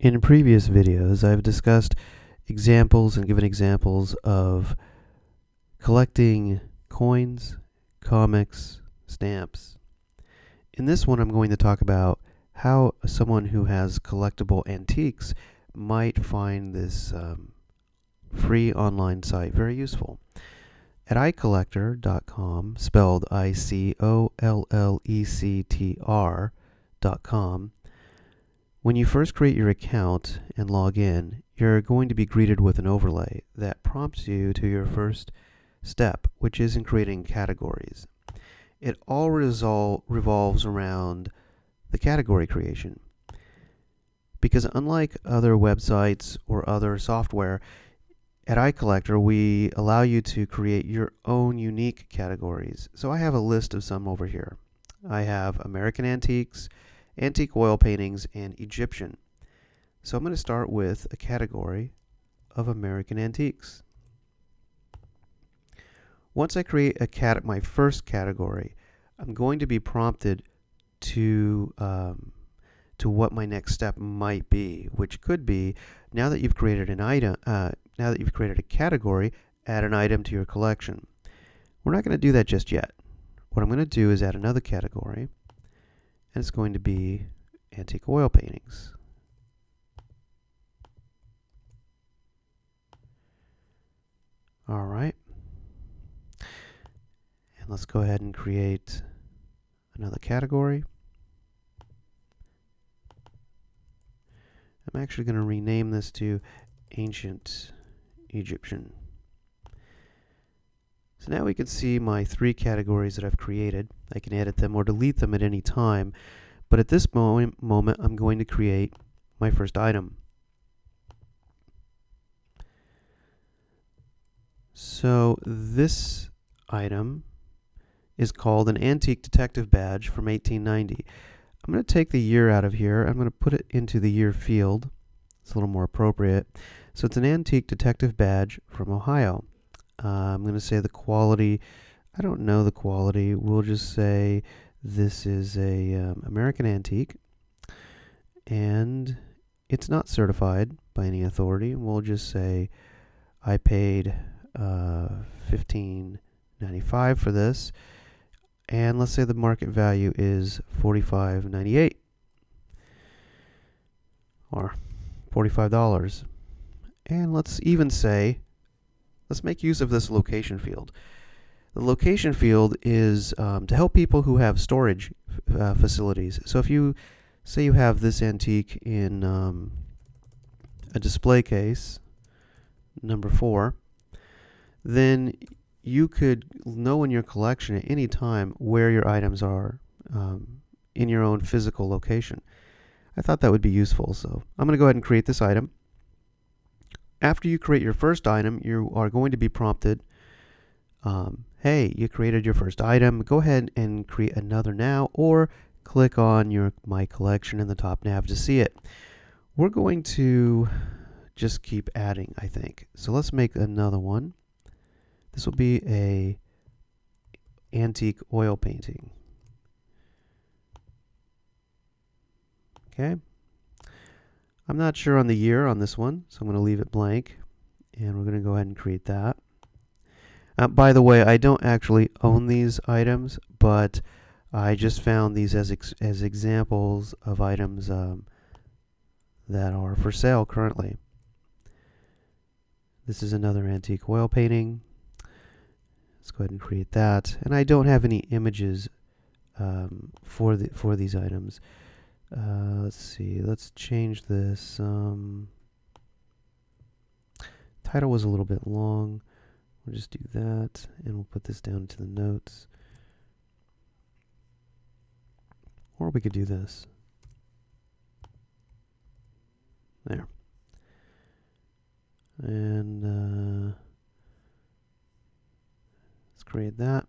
In previous videos, I've discussed examples and given examples of collecting coins, comics, stamps. In this one, I'm going to talk about how someone who has collectible antiques might find this free online site very useful. At icollector.com, spelled ICOLLECTR.com, when you first create your account and log in, you're going to be greeted with an overlay that prompts you to your first step, which is in creating categories. It all revolves around the category creation. Because unlike other websites or other software, at iCollector we allow you to create your own unique categories. So I have a list of some over here. I have American antiques, antique oil paintings, and Egyptian. So I'm going to start with a category of American antiques. Once I create my first category, I'm going to be prompted to what my next step might be, which could be, now that you've created an item, now that you've created a category, add an item to your collection. We're not going to do that just yet. What I'm going to do is add another category, and it's going to be antique oil paintings. All right. And let's go ahead and create another category. I'm actually going to rename this to Ancient Egyptian. So now we can see my 3 categories that I've created. I can edit them or delete them at any time, but at this moment I'm going to create my first item. So this item is called an Antique Detective Badge from 1890. I'm going to take the year out of here. I'm going to put it into the year field. It's a little more appropriate. So it's an Antique Detective Badge from Ohio. I'm going to say the quality. I don't know the quality. We'll just say this is a American antique, and it's not certified by any authority. We'll just say I paid $15.95 for this, and let's say the market value is $45.98 or $45. And let's even say, let's make use of this location field. The location field is to help people who have storage facilities. So if you say you have this antique in a display case, number 4, then you could know in your collection at any time where your items are in your own physical location. I thought that would be useful, so I'm going to go ahead and create this item. After you create your first item, you are going to be prompted, hey, you created your first item, go ahead and create another now, or click on My Collection in the top nav to see it. We're going to just keep adding, I think. So let's make another one. This will be a antique oil painting. Okay. I'm not sure on the year on this one, so I'm going to leave it blank, and we're going to go ahead and create that. By the way, I don't actually own these items, but I just found these as examples of items that are for sale currently. This is another antique oil painting. Let's go ahead and create that. And I don't have any images for these items. Let's see. Let's change this. Title was a little bit long. We'll just do that, and we'll put this down to the notes. Or we could do this. There. And let's create that.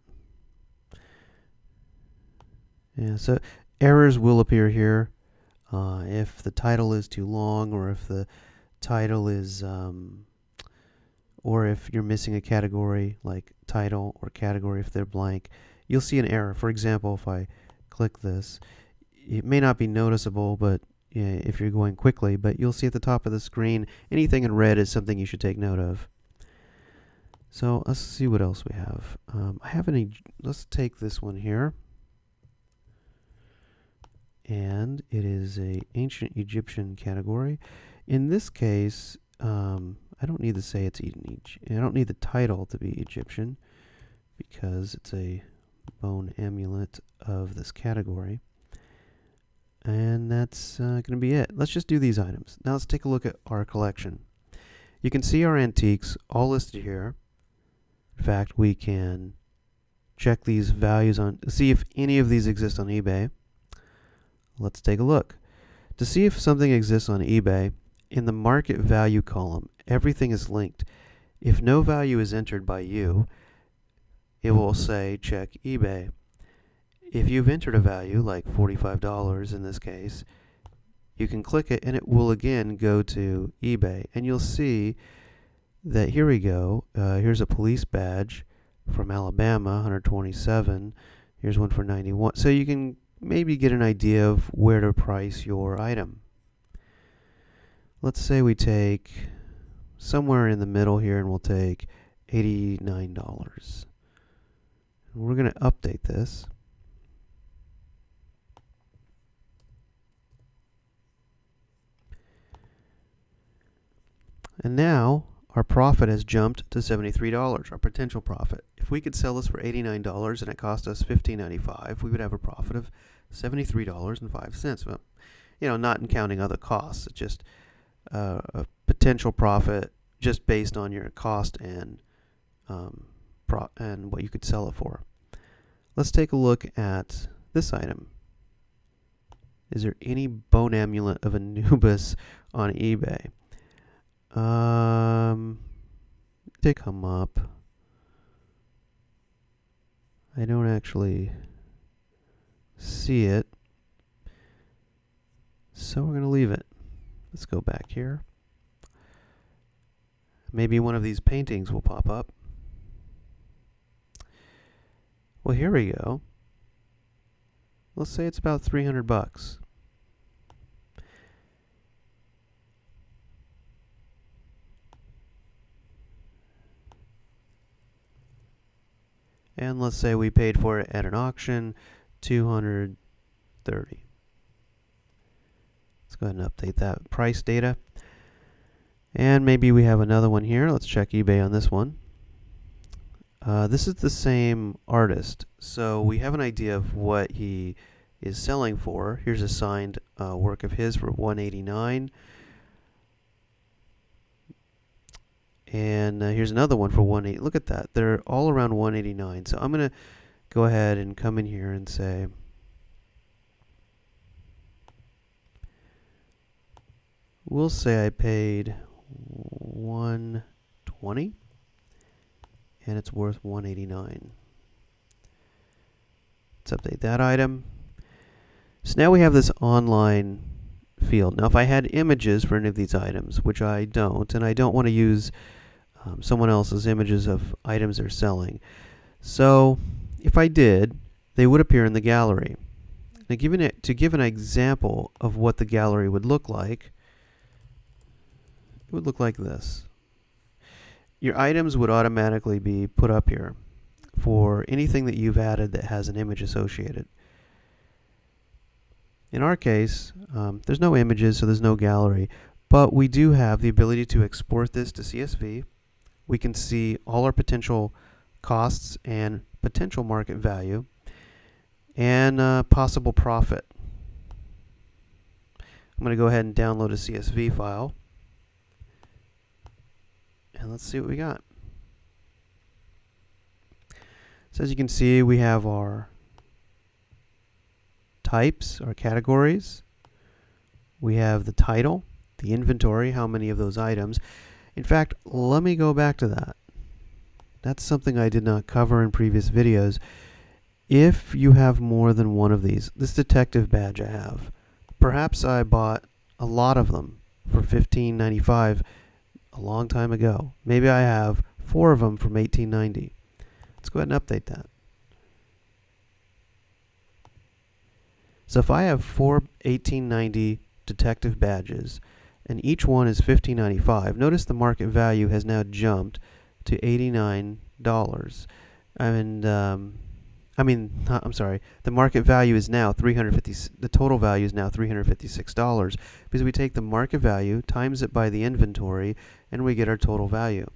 Yeah, so errors will appear here if the title is too long, or if the title is or if you're missing a category like title or category. If they're blank, you'll see an error. For example, if I click this, it may not be noticeable, but if you're going quickly, but you'll see at the top of the screen anything in red is something you should take note of. So let's see what else we have. Let's take this one here. And it is a ancient Egyptian category. In this case, I don't need to say it's I don't need the title to be Egyptian because it's a bone amulet of this category. And that's going to be it. Let's just do these items. Now let's take a look at our collection. You can see our antiques all listed here. In fact, we can check these values see if any of these exist on eBay. Let's take a look. To see if something exists on eBay, in the market value column, everything is linked. If no value is entered by you, it will say check eBay. If you've entered a value, like $45 in this case, you can click it and it will again go to eBay. And you'll see that here we go. Here's a police badge from Alabama, 127. Here's one for 91. So you can maybe get an idea of where to price your item. Let's say we take somewhere in the middle here and we'll take $89. We're going to update this. And now our profit has jumped to $73, our potential profit. If we could sell this for $89 and it cost us $15.95, we would have a profit of $73.05. Well, not counting other costs. It's just a potential profit just based on your cost and what you could sell it for. Let's take a look at this item. Is there any bone amulet of Anubis on eBay? They come up. I don't actually see it, so we're going to leave it. Let's go back here. Maybe one of these paintings will pop up. Well, here we go. Let's say it's about $300. And let's say we paid for it at an auction, $230. Let's go ahead and update that price data. And maybe we have another one here. Let's check eBay on this one. This is the same artist, so we have an idea of what he is selling for. Here's a signed work of his for $189. And here's another one for $180. Look at that. They're all around $189. So I'm going to go ahead and come in here and say, we'll say I paid $120 and it's worth $189. Let's update that item. So now we have this online field. Now if I had images for any of these items, which I don't, and I don't want to use someone else's images of items they're selling. So if I did, they would appear in the gallery. Now to give an example of what the gallery would look like, it would look like this. Your items would automatically be put up here for anything that you've added that has an image associated. In our case, there's no images, so there's no gallery, but we do have the ability to export this to CSV. We can see all our potential costs and potential market value and possible profit. I'm going to go ahead and download a CSV file. And let's see what we got. So as you can see, we have our types, our categories. We have the title, the inventory, how many of those items. In fact, let me go back to that. That's something I did not cover in previous videos. If you have more than one of these, this detective badge I have, perhaps I bought a lot of them for $15.95 a long time ago. Maybe I have 4 of them from $18.90. Let's go ahead and update that. So if I have 4 $18.90 detective badges, and each one is $15.95. Notice the market value has now jumped to $89. And I'm sorry. The market value is now 350. The total value is now $356 because we take the market value times it by the inventory, and we get our total value.